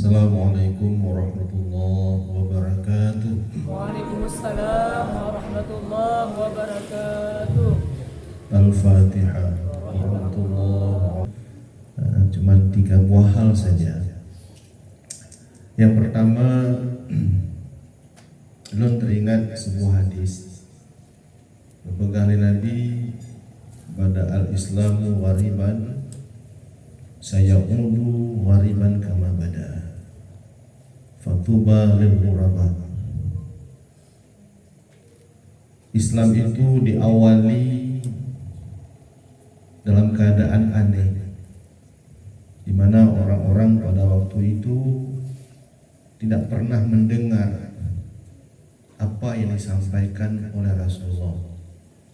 Assalamualaikum warahmatullahi wabarakatuh. Waalaikumsalam warahmatullahi wabarakatuh. Al-Fatihah. Warahmatullahi wabarakatuh. Cuma 3 buah hal saja. Yang pertama, belum teringat sebuah hadis. Beberapa kali Nabi pada al-Islamu wariban, saya udu wariban kama bada. Fatuba lil ghuraba. Islam itu diawali dalam keadaan aneh, di mana orang-orang pada waktu itu tidak pernah mendengar apa yang disampaikan oleh Rasulullah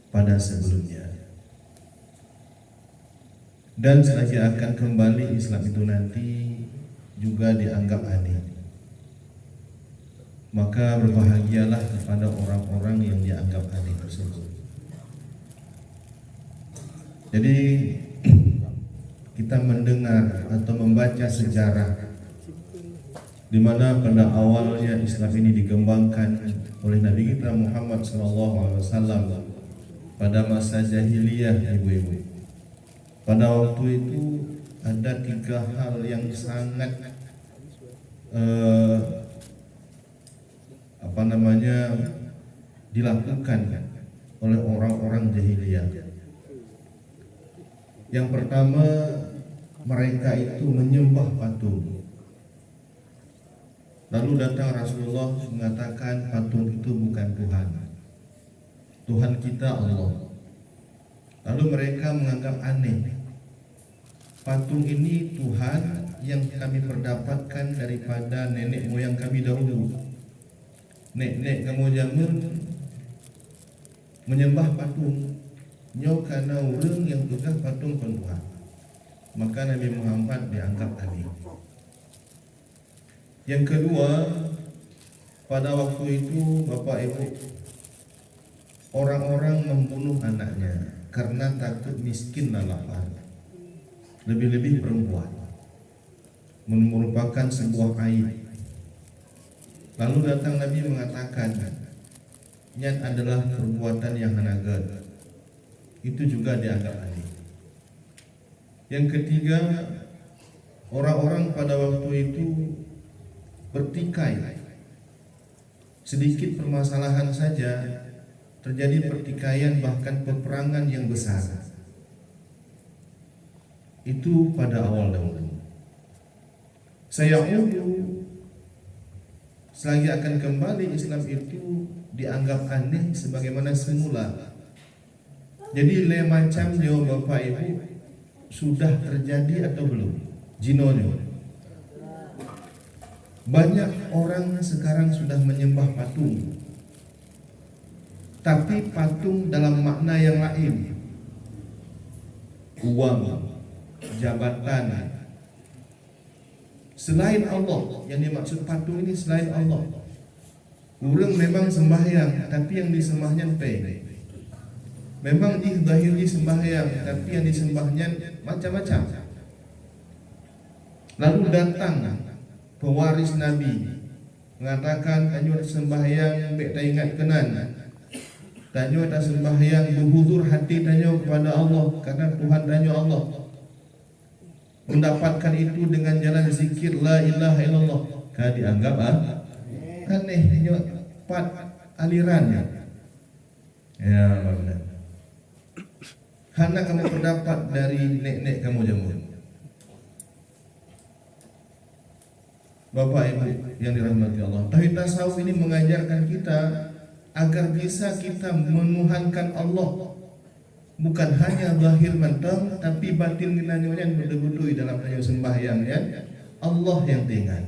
pada sebelumnya. Dan selagi akan kembali Islam itu nanti juga dianggap aneh. Maka berbahagialah kepada orang-orang yang dianggap aneh tersebut. Jadi kita mendengar atau membaca sejarah di mana pada awalnya Islam ini dikembangkan oleh Nabi kita Muhammad SAW pada masa jahiliyah, ibu-ibu. Pada waktu itu ada 3 hal yang sangat dilakukan oleh orang-orang jahiliyah. Yang pertama, mereka itu menyembah patung. Lalu datang Rasulullah mengatakan patung itu bukan Tuhan. Tuhan kita Allah. Lalu mereka menganggap aneh. Patung ini Tuhan yang kami perdapatkan daripada nenek moyang kami dahulu. Nenek kamu jamun menyembah patung. Nyo kana urang yang tukah patung pun Tuhan. Maka Nabi Muhammad dianggap aneh. Yang kedua, pada waktu itu Bapak Ibu, orang-orang membunuh anaknya karena takut miskin dan lapar. Lebih-lebih perempuan, merupakan sebuah aib. Lalu datang Nabi mengatakan, "Yan adalah perbuatan yang hanagat." Itu juga dianggap aneh. Yang ketiga, orang-orang pada waktu itu bertikai. Sedikit permasalahan saja terjadi pertikaian, bahkan peperangan yang besar. Itu pada awal dahulu. Saya selagi akan kembali Islam itu dianggap aneh sebagaimana semula. Jadi macam jawab Bapak Ibu sudah terjadi atau belum? Jinonya. Banyak orang sekarang sudah menyembah patung. Tapi patung dalam makna yang lain. Uang, jabatan, selain Allah. Yang dimaksud patung ini selain Allah. Orang memang sembahyang, tapi yang disembahnya pe. Memang dihidahiri sembahyang, tapi yang disembahnya macam-macam. Lalu datang pewaris Nabi mengatakan tanyo sembahyang mek tak ingat kenan. Tanyo tak sembahyang berhuzur hati tanyo kepada Allah karena Tuhan tanyo Allah. Mendapatkan itu dengan jalan zikir la ilaha illallah. Ka dianggap aneh tanyo pat alirannya. Ya benar. Hana kamu pendapat dari nenek kamu jamun. Bapak Ibu yang dirahmati Allah, tauhid tasawuf ini mengajarkan kita agar bisa kita menuhankan Allah, bukan hanya zahir mentang, tapi batin kinanyonya betul-betul dalam sembahyangnya Allah yang tinggal.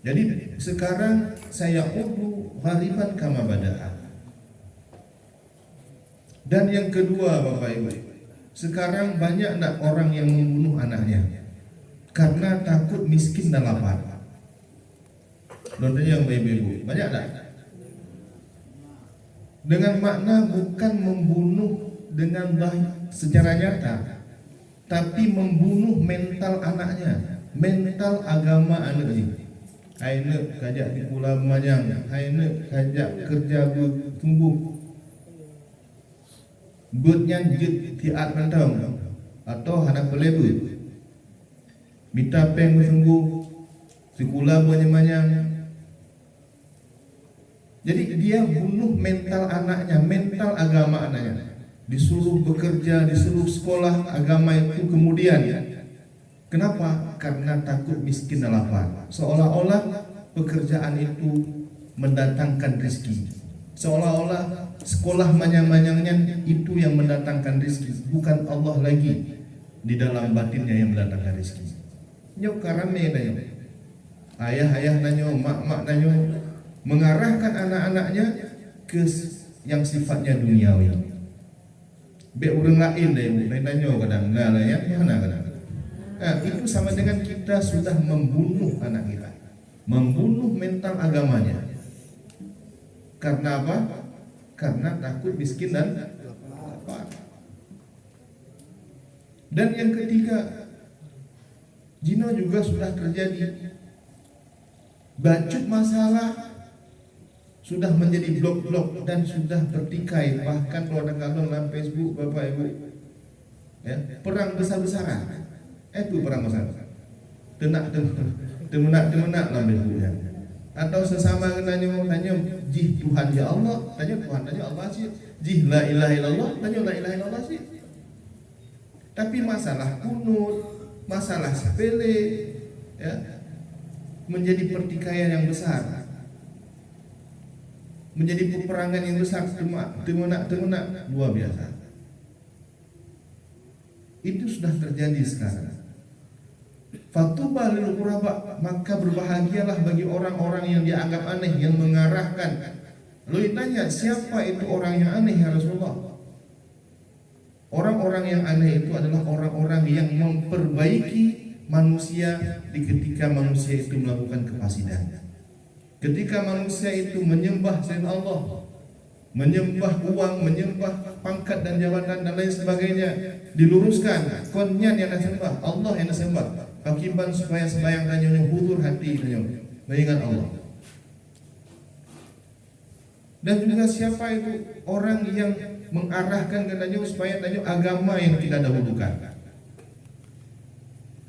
Jadi sekarang saya udu ghariban kama bada'a. Dan yang kedua Bapak Ibu, sekarang banyak orang yang membunuh anaknya karena takut miskin dan lapar. Contohnya yang ibu-ibu, banyak tak? Dengan makna bukan membunuh dengan secara nyata, tapi membunuh mental anaknya. mental agama anak ini. Anak kajak di pulau manyang, anak kajak kerja bertumbuh. Buatnya jut tiat mentang atau anak pelebut. Minta peng bertumbuh, sekolah manyang. Jadi dia bunuh mental anaknya, mental agama anaknya. Disuruh bekerja, disuruh sekolah agama itu kemudian. Kenapa? Karena takut miskin dan lapar. Seolah-olah pekerjaan itu mendatangkan rezeki. Seolah-olah sekolah manyang-manyangnya itu yang mendatangkan rezeki, bukan Allah lagi di dalam batinnya yang mendatangkan rezeki. Nyok karame nanyo, ayah-ayah nanyo, mak-mak nanyo mengarahkan anak-anaknya ke yang sifatnya duniawi. Be urang lain deh, nanyo kadang nah ya mana kadang. Nah, itu sama dengan kita sudah membunuh anak kita, membunuh mental agamanya. Karena apa? Karena takut miskin dan lapar. Dan yang ketiga, zina juga sudah terjadi. Bacut masalah sudah menjadi blog-blog dan sudah bertikai, bahkan kadang-kadang dalam Facebook Bapak Ibu, ya, perang besar-besaran. Itu perang besar. Temenak dalam Facebooknya. Atau sesama nanya jih Tuhan ya Allah, tanya Tuhan tanya Allah sih. Jih la ilaha illallah, tanya la ilaha illallah sih. Tapi masalah kunut, masalah sepele, ya, menjadi pertikaian yang besar, menjadi peperangan yang besar, temenak luar biasa. Itu sudah terjadi sekarang. Fatubah lil quraba, maka berbahagialah bagi orang-orang yang dianggap aneh, yang mengarahkan. Lalu ditanya, siapa itu orang yang aneh ya Rasulullah? Orang-orang yang aneh itu adalah orang-orang yang memperbaiki manusia ketika manusia itu melakukan kefasidan. Ketika manusia itu menyembah selain Allah, menyembah uang, menyembah pangkat dan jabatan dan lain sebagainya, diluruskan konnya yang disembah, Allah yang disembah. Akibat supaya sembahyang tanya hudur hati tanya mengingat Allah. Dan juga siapa itu orang yang mengarahkan ke tanya supaya tanya agama yang kita dahulukan.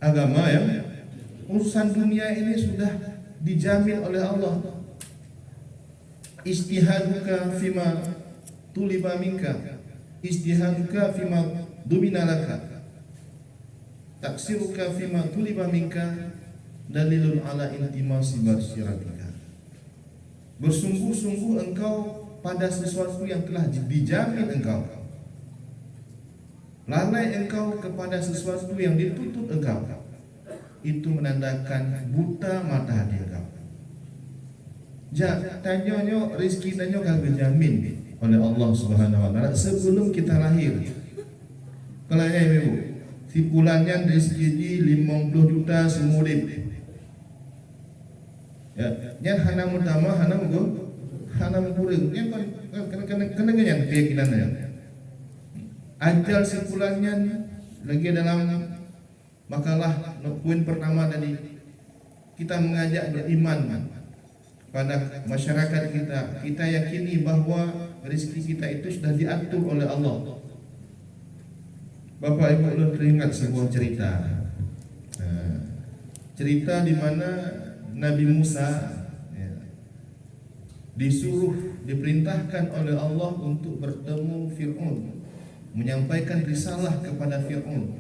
Agama yang urusan dunia ini sudah dijamin oleh Allah. Istihaduka fima tuliba minka, istihaduka fima dumina laka, taksiruka fima tuliba minka, dalilun ala intimasi basyiratika. Bersungguh-sungguh engkau pada sesuatu yang telah dijamin engkau, lalai engkau kepada sesuatu yang dituntut engkau, itu menandakan buta mata hati engkau. Tanyonyo rezeki tanyo kagak jamin oleh Allah Subhanahu wa taala sebelum kita lahir. Kalau ya Ibu, si bulannya rezeki 50 juta semulip. Ya, yang hana utama hana mugo, hana muring. Yang kena keyakinannya. Ajal si bulannya lagi dalam makalah poin pertama tadi, kita mengajak beriman pada masyarakat kita. Kita yakini bahwa rezeki kita itu sudah diatur oleh Allah. Bapak Ibu belum teringat sebuah cerita, cerita di mana Nabi Musa diperintahkan oleh Allah untuk bertemu Fir'aun, menyampaikan risalah kepada Fir'aun,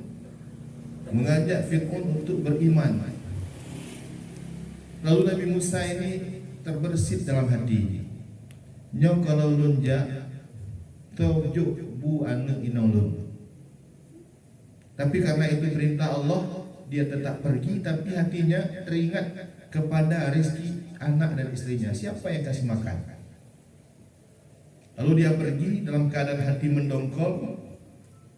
mengajak Fir'aun untuk beriman. Lalu Nabi Musa ini terbersit dalam hati, nyok kalau lunja tojuk bu anu inolon. Tapi karena itu perintah Allah, dia tetap pergi, tapi hatinya teringat kepada rezeki anak dan istrinya. Siapa yang kasih makan? Lalu dia pergi dalam keadaan hati mendongkol.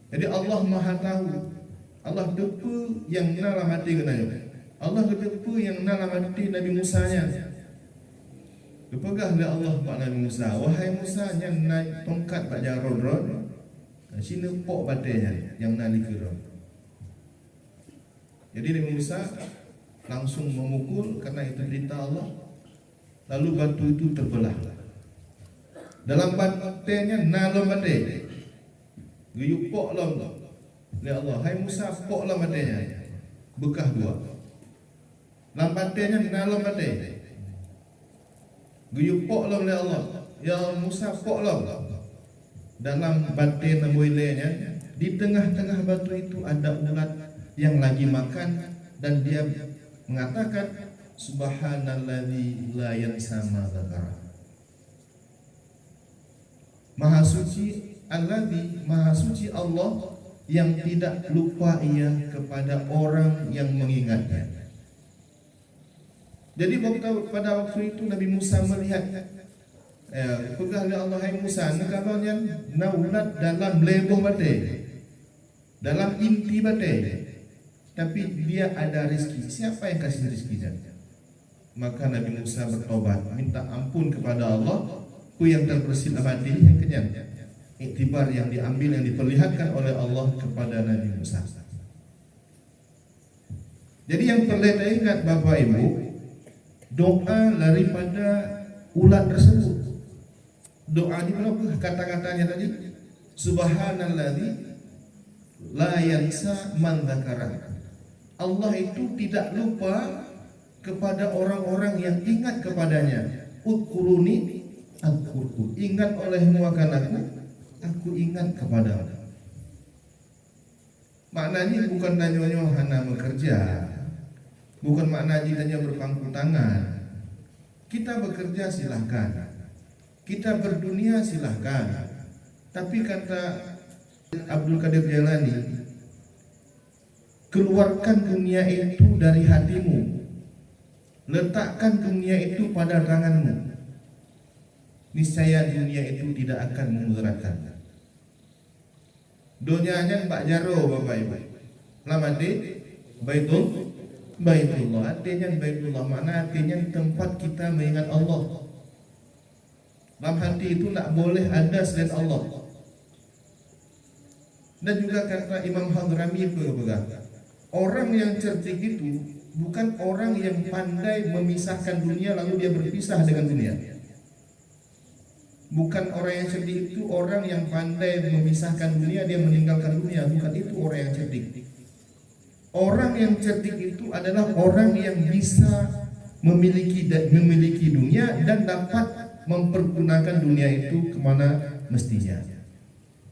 Jadi Allah Maha tahu. Allah depu yang dalam hati kenanya. Allah depu yang dalam hati Nabi Musa-nya. Dipegah oleh Allah Pak Nabi Musa. Wahai Musa, yang naik tongkat Pak Jarod, sini pok batenya yang nali kira. Jadi Nabi Musa langsung memukul karena itu perintah Allah. Lalu batu itu terbelah. Dalam batenya nalo bate. Guyup pok lom. Ya Allah, hai Musa pok lom batenya. Bekah dua. Dalam batenya nalo bate. Guyup pok lom ya Allah. Ya Musa pok lom. Dalam bate namoilenya, di tengah-tengah batu itu ada ulat yang lagi makan dan dia mengatakan subhanalladzi la yansa ma dzakara. Maha suci alladzi, maha suci Allah yang tidak lupa ia kepada orang yang mengingatnya. Jadi pada waktu itu Nabi Musa melihat pegah oleh Allah, hai Musa, nakalanya naulat dalam leboh bate, dalam inti bate, tapi dia ada rezeki. Siapa yang kasih rezekinya? Maka Nabi Musa bertobat, minta ampun kepada Allah. Ku yang terbersit abadi yang kenyang. Iktibar yang diambil, yang diperlihatkan oleh Allah kepada Nabi Musa. Jadi yang perlu diingat Bapak Ibu, doa daripada ulat tersebut. Doa di mana kata-katanya tadi? Subhanalladzi la yansa man dzakara. Allah itu tidak lupa kepada orang-orang yang ingat kepadanya. Udkuruni adkurku. Ingat olehmu akan aku ingat kepadamu. Maknanya bukan hanya hana bekerja, bukan maknanya hanya berpangku tangan. Kita bekerja silahkan, kita berdunia silahkan, tapi kata Abdul Qadir Jailani, keluarkan dunia itu dari hatimu, letakkan dunia itu pada tanganmu, niscaya dunia itu tidak akan memudaratkan. Donyanya Mbak Jaro Bapak Ibu, lama di Baitullah, artinya Baitullah, mana artinya tempat kita mengingat Allah. Dalam hati itu tak boleh ada selain Allah. Dan juga kata Imam Hadrami orang yang cerdik itu bukan orang yang pandai memisahkan dunia lalu dia berpisah dengan dunia. Bukan orang yang cerdik itu orang yang pandai memisahkan dunia, dia meninggalkan dunia. Bukan itu orang yang cerdik. Orang yang cerdik itu adalah orang yang bisa memiliki dunia dan dapat mempergunakan dunia itu kemana mestinya.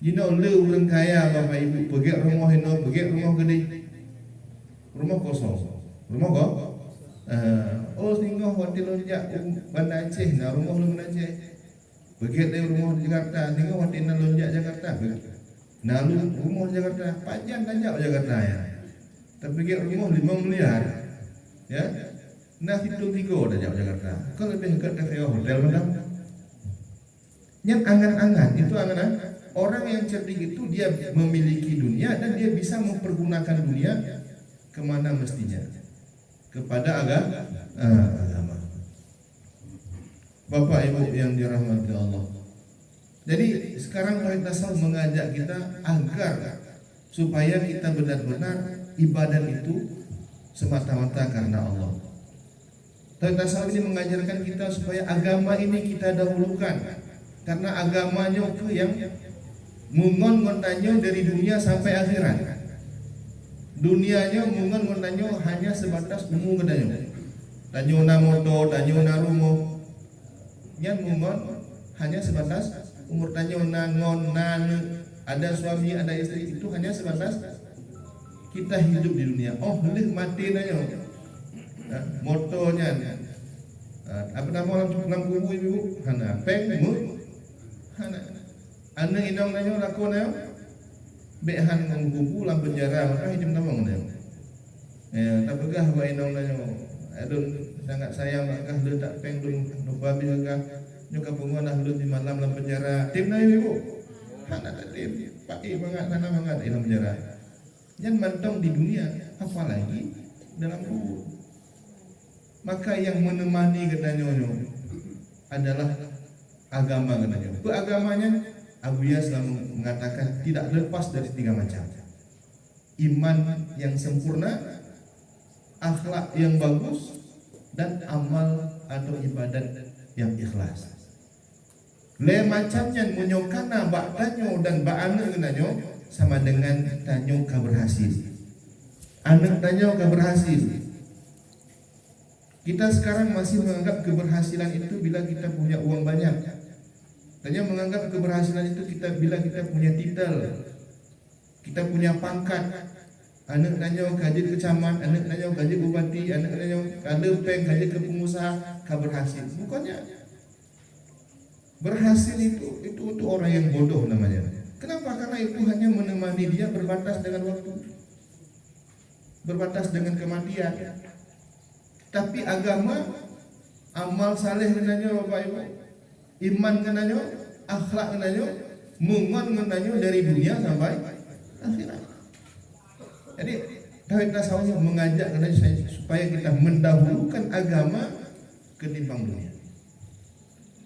Jika oleh orang kaya Bapak Ibu pergi rumah ini, pergi rumah gede, rumah kosong, rumah kok? Oh singgah hotel lonjak Banda Aceh, nah rumah lu Banda Aceh. Pergi dari rumah di Jakarta, singgah hotel lonjak Jakarta. Nah lu rumah Jakarta, panjang tanjak Jakarta ya. Tapi pergi rumah 5 miliar, ya. Nah hitung 3 udah jauh Jakarta. Kau lebih dekat dari hotel madam. Yang angan-angan itu angan-angan. Orang yang cerdik itu dia memiliki dunia dan dia bisa mempergunakan dunia kemana mestinya, kepada agama. Bapak Ibu yang dirahmati Allah. Jadi sekarang Wahid Tasawuf mengajak kita agar supaya kita benar-benar ibadah itu semata-mata karena Allah. Wahid Tasawuf ini mengajarkan kita supaya agama ini kita dahulukan, karena agamanya itu yang mungon-ngontanyo dari dunia sampai akhirat. Dunianya mungon-ngontanyo hanya sebatas umum kedanyo. Tanyo na moto, tanyo na rumo. Yang mungon hanya sebatas umur tanyo na ngon na ada suami, ada istri, itu hanya sebatas kita hidup di dunia. Oh, boleh mati nanyo. Motonya apa nama lam kubu ibu? Hana peng mu. Hana ane inong nanyo lako na behan ngkubu lam penjara maka hidup namang na. Tapagah ba inong nanyo adun sangat sayang maka lu tak peng dun lupa bisaga nyuka pungona lu di malam lam penjara. Tim na ibu. Hana tim pati banget sana banget dalam penjara. Jangan mantong di dunia apalagi dalam kubur. Maka yang menemani kedanyo adalah agama kedanyo. Agamanya Abuya selalu mengatakan tidak lepas dari 3 macam. Iman yang sempurna, akhlak yang bagus dan amal atau ibadat yang ikhlas. Le macamnya menyokana bak tanyo dan bak anak nanyo sama dengan tanyo ka berhasil. Anak tanyo ka berhasil. Kita sekarang masih menganggap keberhasilan itu bila kita punya uang banyak. Tanyo menganggap keberhasilan itu bila kita punya titel, kita punya pangkat. Anak nanyo gaji kecamat, anak nanyo gaji bupati, anak nanyo ada peng gaji ke pengusaha, ka berhasil. Bukannya berhasil itu orang yang bodoh namanya. Kenapa? Karena itu hanya menemani dia berbatas dengan waktu, berbatas dengan kematian. Tapi agama, amal saleh kenanya Bapak Ibu, iman kenanya, akhlak kenanya, mungon kenanya dari dunia sampai akhirat. Jadi Tauhid Tasawuf mengajak supaya kita mendahulukan agama ketimbang dunia.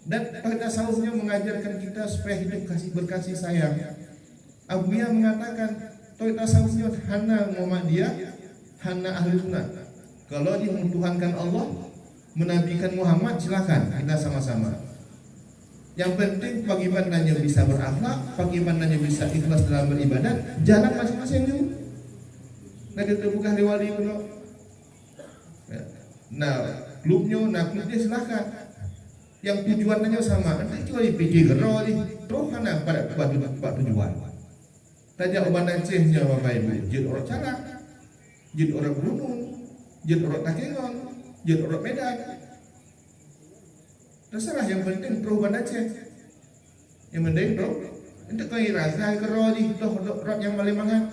Dan Tauhid Tasawufnya mengajarkan kita supaya hidup berkasih sayang. Abuya mengatakan Tauhid Tasawufnya hana Muhammadiyah, hana ahli sunnah. Kalau dia mentuhankan Allah, menabikan Muhammad, silakan kita sama-sama. Yang penting bagaimana bisa berakhlak, bagaimana bisa ikhlas dalam beribadat, jalan masing-masing dulu. Nah kita bukan diwali kuno. Nah klubnya silakan. Yang tujuannya sama. Nanti cuma dipikir gero di. Terus mana pada tujuan. Tajak obat Acehnya Bapak Ibu. Jid orang Calak, jid orang Gunung, jid orang Takengon, jid orang Medan. Terserah, yang penting perubahan Aceh. Yang penting bro, untuk kau rasa gero di. Toh yang paling mangat.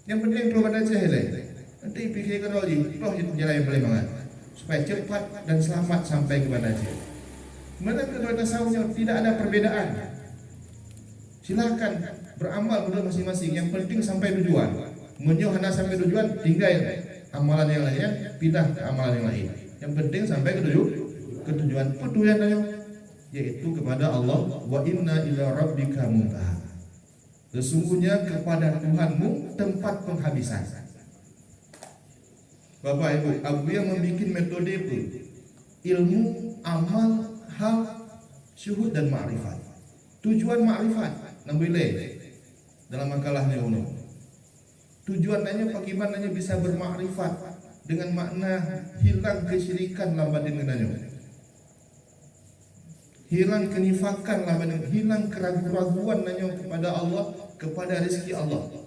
Yang penting perubahan Aceh lah. Nanti pikir gero di. Toh jalan yang paling mangat. Supaya cepat dan selamat sampai kepada Aceh. Menurut Tauhid Tasawufnya tidak ada perbedaan. Silakan beramal menurut masing-masing. Yang penting sampai tujuan. Menyo hanya sampai tujuan, tinggal amalan yang lain, pindah ke amalan yang lain. Yang penting sampai ke tujuan. Tujuannya yaitu kepada Allah. Wa inna ila rabbika muntaha. Sesungguhnya kepada Tuhanmu tempat penghabisan. Bapak Ibu, Abu yang membuat metode itu ilmu, amal, hal, syuhud dan ma'rifat. Tujuan ma'rifat nambile dalam makalahnya uno. Tujuannya bagaimana bisa bermakrifat dengan makna hilang kesyirikan lambatin kenanya. Hilang kenifakan lambatin, hilang keraguan-raguan nanya kepada Allah, kepada rezeki Allah.